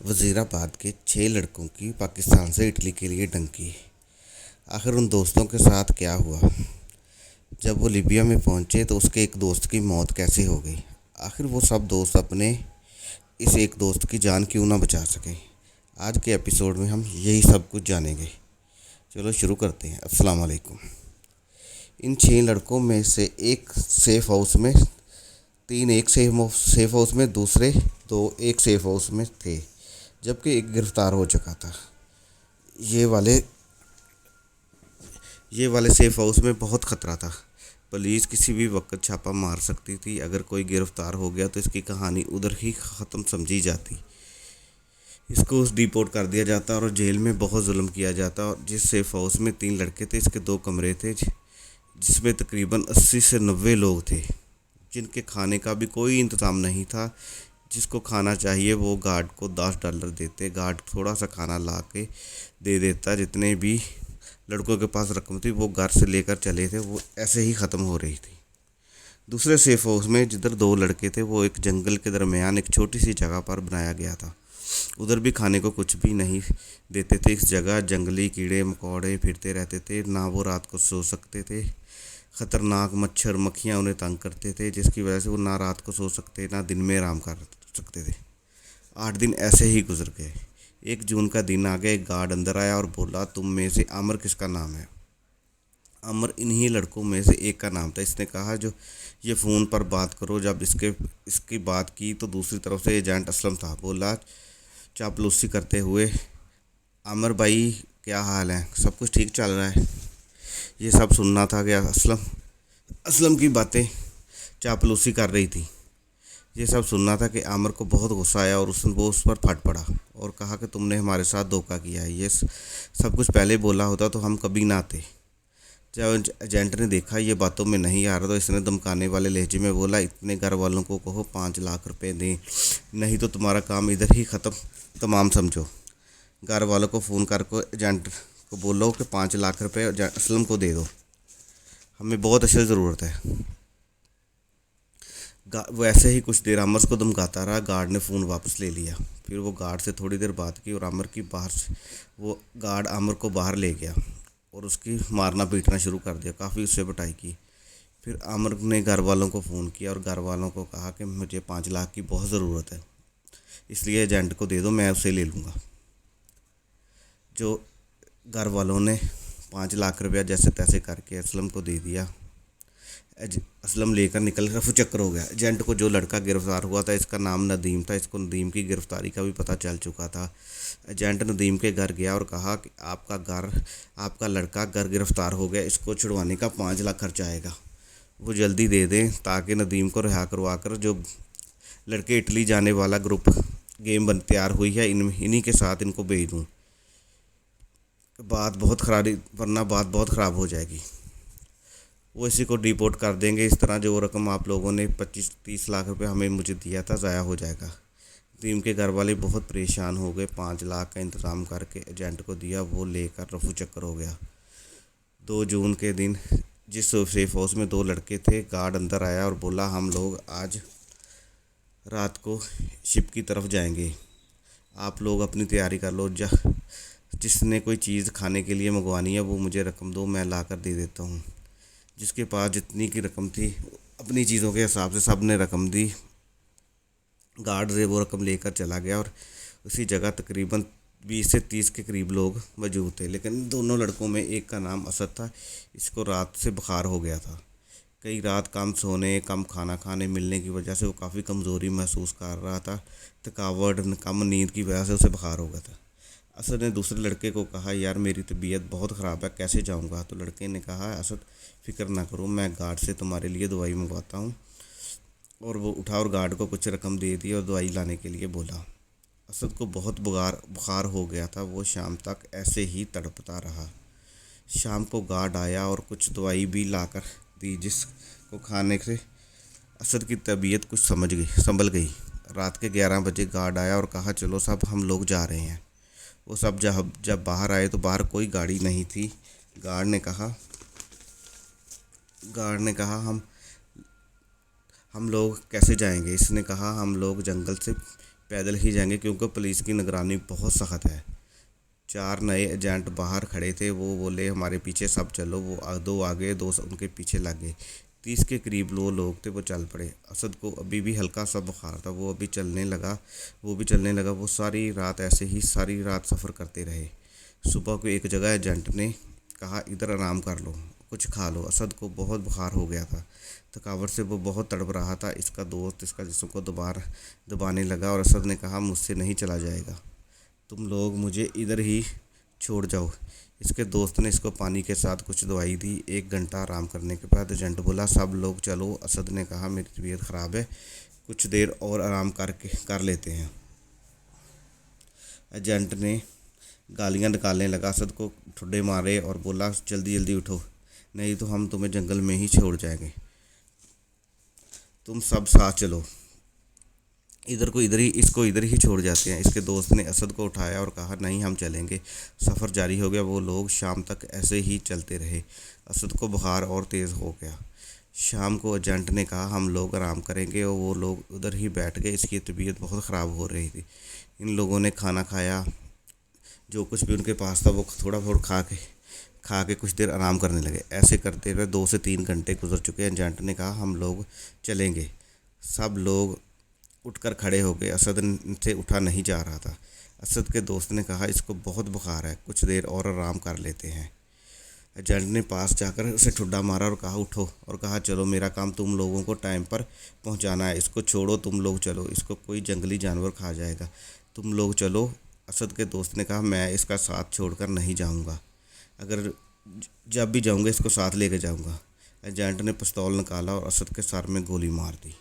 वज़ीराबाद के 6 लड़कों की पाकिस्तान से इटली के लिए डंकी। आखिर उन दोस्तों के साथ क्या हुआ? जब वो लीबिया में पहुंचे तो उसके एक दोस्त की मौत कैसे हो गई? आखिर वो सब दोस्त अपने इस एक दोस्त की जान क्यों ना बचा सके? आज के एपिसोड में हम यही सब कुछ जानेंगे। चलो शुरू करते हैं। अस्सलाम वालेकुम। इन 6 लड़कों में से एक सेफ हाउस में, 3 एक सेफ हाउस में, दूसरे 2 एक सेफ हाउस में थे, जबकि एक गिरफ्तार हो चुका था। ये वाले ये वाले सेफ हाउस में बहुत ख़तरा था। पुलिस किसी भी वक्त छापा मार सकती थी। अगर कोई गिरफ्तार हो गया तो इसकी कहानी उधर ही ख़त्म समझी जाती। इसको डिपोर्ट कर दिया जाता और जेल में बहुत जुल्म किया जाता। और जिस सेफ हाउस में 3 लड़के थे, इसके 2 कमरे थे, जिसमें तकरीबन 80 से 90 लोग थे, जिनके खाने का भी कोई इंतज़ाम नहीं था। जिसको खाना चाहिए वो गार्ड को $10 देते। गार्ड थोड़ा सा खाना ला के दे देता। जितने भी लड़कों के पास रकम थी वो घर से लेकर चले थे, वो ऐसे ही ख़त्म हो रही थी। दूसरे सेफ हाउस में जिधर 2 लड़के थे, वो एक जंगल के दरमियान एक छोटी सी जगह पर बनाया गया था। उधर भी खाने को कुछ भी नहीं देते थे। इस जगह जंगली कीड़े मकोड़े फिरते रहते थे। ना वो रात को सो सकते थे। ख़तरनाक मच्छर मक्खियाँ उन्हें तंग करते थे, जिसकी वजह से वो ना रात को सो सकते ना दिन में आराम कर सकते थे। 8 दिन ऐसे ही गुजर गए। 1 जून का दिन आ गया। एक गार्ड अंदर आया और बोला, तुम में से आमिर किसका नाम है? आमिर इन्हीं लड़कों में से एक का नाम था। इसने कहा, जो ये फ़ोन पर बात करो। जब इसकी बात की तो दूसरी तरफ से एजेंट असलम था। बोला चापलूसी करते हुए, आमिर भाई क्या हाल है? सब कुछ ठीक चल रहा है? ये सब सुनना था क्या? असलम की बातें चापलूसी कर रही थी। ये सब सुनना था कि आमिर को बहुत गुस्सा आया और वो उस पर फट पड़ा और कहा कि तुमने हमारे साथ धोखा किया है। ये सब कुछ पहले बोला होता तो हम कभी ना आते। जब एजेंट ने देखा ये बातों में नहीं आ रहा तो इसने धमकाने वाले लहजे में बोला, इतने घर वालों को कहो 5 लाख रुपए दें, नहीं तो तुम्हारा काम इधर ही ख़त्म तमाम समझो। घर वालों को फ़ोन करके एजेंट को बोलो कि 5 लाख रुपए असलम को दे दो, हमें बहुत असल ज़रूरत है। वो ऐसे ही कुछ देर आमिर को धमकाता रहा। गार्ड ने फ़ोन वापस ले लिया। फिर वो गार्ड से थोड़ी देर बात की और आमिर की बाहर से वो गार्ड आमिर को बाहर ले गया और उसकी मारना पीटना शुरू कर दिया। काफ़ी उससे पिटाई की। फिर आमिर ने घर वालों को फ़ोन किया और घर वालों को कहा कि मुझे 5 लाख की बहुत ज़रूरत है, इसलिए एजेंट को दे दो, मैं उसे ले लूँगा। जो घर वालों ने 5 लाख रुपया जैसे तैसे करके असलम को दे दिया। असलम लेकर निकल रफू चक्कर हो गया। एजेंट को जो लड़का गिरफ्तार हुआ था, इसका नाम नदीम था। इसको नदीम की गिरफ्तारी का भी पता चल चुका था। एजेंट नदीम के घर गया और कहा कि आपका लड़का घर गिरफ्तार हो गया, इसको छुड़वाने का 5 लाख खर्चा आएगा, वो जल्दी दे दें ताकि नदीम को रिहा करवा कर जो लड़के इटली जाने वाला ग्रुप गेम बन तैयार हुई है, इन्हीं के साथ इनको भेज दूँ। वरना बात बहुत ख़राब हो जाएगी। वो इसी को डिपोर्ट कर देंगे। इस तरह जो रकम आप लोगों ने 25-30 लाख रुपए हमें मुझे दिया था, ज़ाया हो जाएगा। टीम के घर वाले बहुत परेशान हो गए। 5 लाख का इंतज़ाम करके एजेंट को दिया, वो लेकर रफू चक्कर हो गया। 2 जून के दिन जिस सेफ हाउस में 2 लड़के थे, गार्ड अंदर आया और बोला, हम लोग आज रात को शिप की तरफ जाएंगे, आप लोग अपनी तैयारी कर लो। जिसने कोई चीज़ खाने के लिए मंगवानी है वो मुझे रकम दो, मैं ला कर दे देता हूँ। जिसके पास जितनी की रकम थी अपनी चीज़ों के हिसाब से सब ने रकम दी। गार्ड से वो रकम लेकर चला गया और उसी जगह तकरीबन 20 से 30 के करीब लोग मौजूद थे। लेकिन दोनों लड़कों में एक का नाम असद था। इसको रात से बुखार हो गया था। कई रात कम सोने, कम खाना खाने मिलने की वजह से वो काफ़ी कमज़ोरी महसूस कर रहा था। थकावट, कम नींद की वजह से उसे बुखार हो गया था। असद ने दूसरे लड़के को कहा, यार मेरी तबीयत बहुत ख़राब है, कैसे जाऊंगा? तो लड़के ने कहा, असद फ़िक्र ना करो, मैं गार्ड से तुम्हारे लिए दवाई मंगवाता हूँ। और वो उठा और गार्ड को कुछ रकम दे दी और दवाई लाने के लिए बोला। असद को बहुत बुखार हो गया था। वो शाम तक ऐसे ही तड़पता रहा। शाम को गार्ड आया और कुछ दवाई भी लाकर दी, जिसको खाने से असद की तबीयत कुछ संभल गई। रात के 11 बजे गार्ड आया और कहा, चलो सब हम लोग जा रहे हैं। वो सब जब बाहर आए तो बाहर कोई गाड़ी नहीं थी। गार्ड ने कहा हम लोग कैसे जाएंगे? इसने कहा, हम लोग जंगल से पैदल ही जाएंगे क्योंकि पुलिस की निगरानी बहुत सख्त है। 4 नए एजेंट बाहर खड़े थे। वो बोले हमारे पीछे सब चलो। वो दो आगे, दो उनके पीछे लग गए। 30 के करीब लोग थे। वो चल पड़े। असद को अभी भी हल्का सा बुखार था। वो भी चलने लगा। वो सारी रात ऐसे ही सारी रात सफ़र करते रहे। सुबह को एक जगह एजेंट ने कहा इधर आराम कर लो, कुछ खा लो। असद को बहुत बुखार हो गया था। थकावट से वो बहुत तड़प रहा था। इसका दोस्त इसका जिस्म को दबाने लगा और असद ने कहा मुझसे नहीं चला जाएगा, तुम लोग मुझे इधर ही छोड़ जाओ। इसके दोस्त ने इसको पानी के साथ कुछ दवाई दी। 1 घंटा आराम करने के बाद एजेंट बोला सब लोग चलो। असद ने कहा मेरी तबीयत ख़राब है, कुछ देर और आराम कर लेते हैं। एजेंट ने गालियां निकालने लगा। असद को ठुड्डे मारे और बोला जल्दी जल्दी उठो, नहीं तो हम तुम्हें जंगल में ही छोड़ जाएंगे। तुम सब साथ चलो, इसको इधर ही छोड़ जाते हैं। इसके दोस्त ने असद को उठाया और कहा नहीं हम चलेंगे। सफ़र जारी हो गया। वो लोग शाम तक ऐसे ही चलते रहे। असद को बुखार और तेज़ हो गया। शाम को एजेंट ने कहा हम लोग आराम करेंगे और वो लोग उधर ही बैठ गए। इसकी तबीयत बहुत ख़राब हो रही थी। इन लोगों ने खाना खाया, जो कुछ भी उनके पास था वो थोड़ा बहुत खा के कुछ देर आराम करने लगे। ऐसे करते हुए 2 से 3 घंटे गुजर चुके। एजेंट ने कहा हम लोग चलेंगे। सब लोग उठकर खड़े हो गए। असद से उठा नहीं जा रहा था। असद के दोस्त ने कहा इसको बहुत बुखार है, कुछ देर और आराम कर लेते हैं। एजेंट ने पास जाकर उसे ठुड्डा मारा और कहा उठो, और कहा चलो मेरा काम तुम लोगों को टाइम पर पहुंचाना है। इसको छोड़ो, तुम लोग चलो, इसको कोई जंगली जानवर खा जाएगा, तुम लोग चलो। असद के दोस्त ने कहा मैं इसका साथ छोड़कर नहीं जाऊंगा, अगर जब भी जाऊंगा इसको साथ लेकर जाऊंगा। एजेंट ने पिस्तौल निकाला और असद के सर में गोली मार दी।